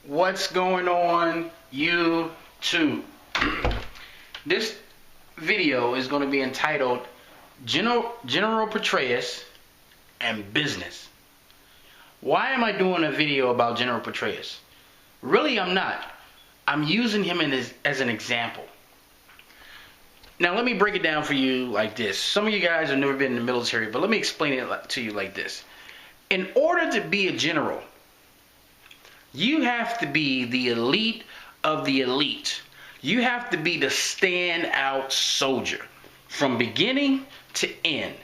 What's going on, YouTube? This video is going to be entitled General Petraeus and Business. Why am I doing a video about General Petraeus? Really, I'm not. I'm using him as an example. Now, let me break it down for you like this. Some of you guys have never been in the military, but let me explain it to you like this. In order to be a general, you have to be the elite of the elite. You have to be the standout soldier from beginning to end.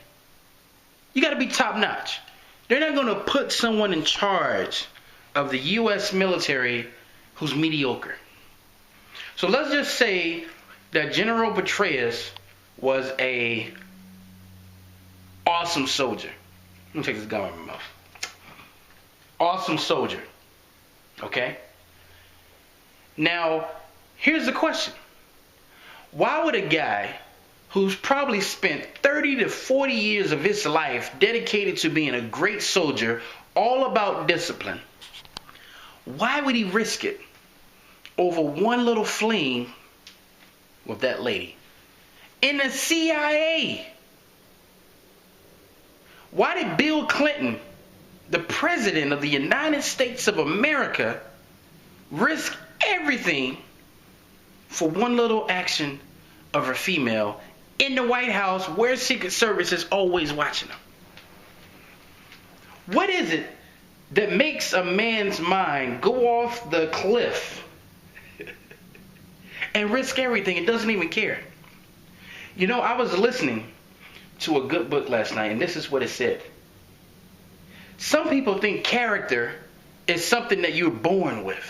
You got to be top notch. They're not going to put someone in charge of the U.S. military who's mediocre. So let's just say that General Petraeus was a awesome soldier. Let me take this gum out of my mouth. Awesome soldier. Okay? Now, here's the question. Why would a guy who's probably spent 30 to 40 years of his life dedicated to being a great soldier, all about discipline, why would he risk it over one little fling with that lady in the CIA? Why did Bill Clinton, the president of the United States of America, risk everything for one little action of a female in the White House where Secret Service is always watching them? What is it that makes a man's mind go off the cliff and risk everything and doesn't even care? You know, I was listening to a good book last night, and this is what it said. Some people think character is something that you're born with.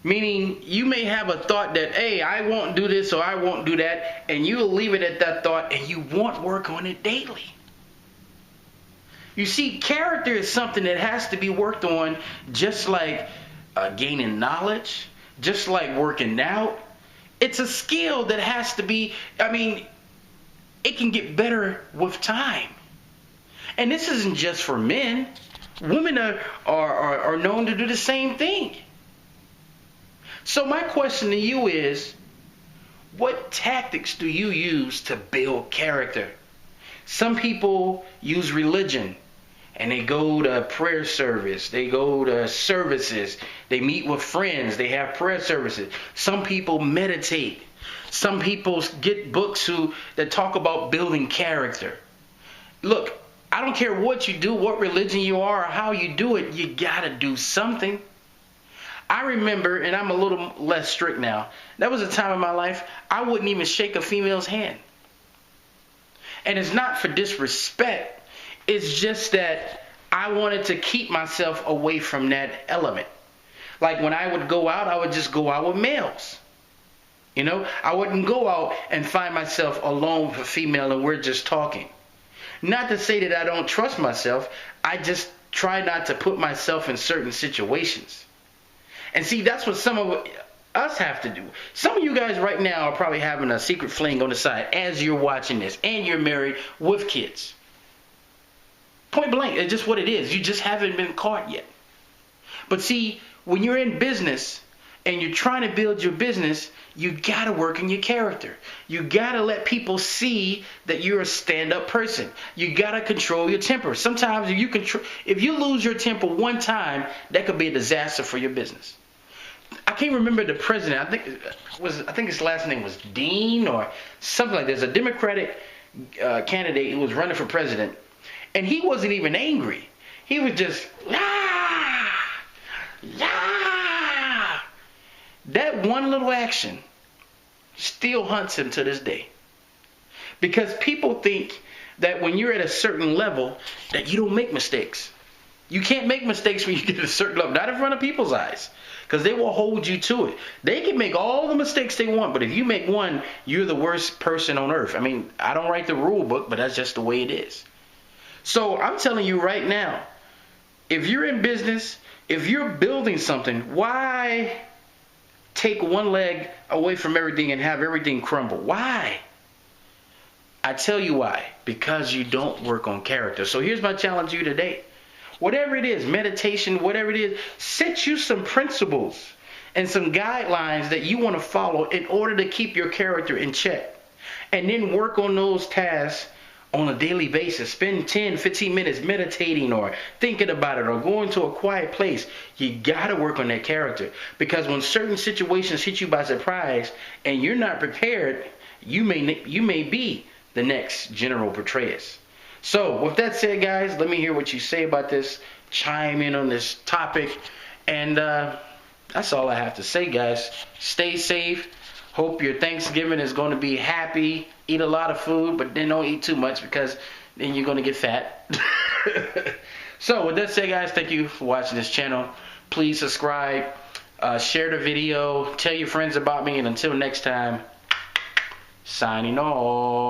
Meaning, you may have a thought that, hey, I won't do this or I won't do that, and you'll leave it at that thought and you won't work on it daily. You see, character is something that has to be worked on, just like gaining knowledge, just like working out. It's a skill that has to be, it can get better with time. And this isn't just for men. Women are known to do the same thing. So my question to you is, what tactics do you use to build character? Some people use religion, and they go to prayer service, they go to services, they meet with friends, they have prayer services. Some people meditate. Some people get books that talk about building character. Look, I don't care what you do, what religion you are, or how you do it, you gotta do something. I remember, and I'm a little less strict now, there was a time in my life I wouldn't even shake a female's hand. And it's not for disrespect, it's just that I wanted to keep myself away from that element. Like when I would go out, I would just go out with males. You know, I wouldn't go out and find myself alone with a female and we're just talking. Not to say that I don't trust myself, I just try not to put myself in certain situations. And see, that's what some of us have to do. Some of you guys right now are probably having a secret fling on the side as you're watching this, and you're married with kids. Point blank, it's just what it is. You just haven't been caught yet. But see, when you're in business and you're trying to build your business, you gotta work on your character. You gotta let people see that you're a stand-up person. You gotta control your temper. Sometimes if you lose your temper one time, that could be a disaster for your business. I can't remember the president. I think his last name was Dean or something like that. There's a Democratic candidate who was running for president, and he wasn't even angry. He was just yeah. That one little action still haunts him to this day. Because people think that when you're at a certain level that you don't make mistakes. You can't make mistakes when you get to a certain level, not in front of people's eyes, because they will hold you to it. They can make all the mistakes they want, but if you make one, you're the worst person on earth. I don't write the rule book, but that's just the way it is. So I'm telling you right now, if you're in business, if you're building something, why take one leg away from everything and have everything crumble? Why? I tell you why. Because you don't work on character. So here's my challenge to you today. whatever it is, meditation, whatever it is, set you some principles and some guidelines that you want to follow in order to keep your character in check. And then work on those tasks on a daily basis. Spend 10, 15 minutes meditating or thinking about it or going to a quiet place. You got to work on that character, because when certain situations hit you by surprise and you're not prepared, you may be the next General Petraeus. So with that said, guys, let me hear what you say about this. Chime in on this topic. And that's all I have to say, guys. Stay safe. Hope your Thanksgiving is going to be happy. Eat a lot of food, but then don't eat too much, because then you're going to get fat. So with that said, guys, thank you for watching this channel. Please subscribe, share the video, tell your friends about me, and until next time, signing off.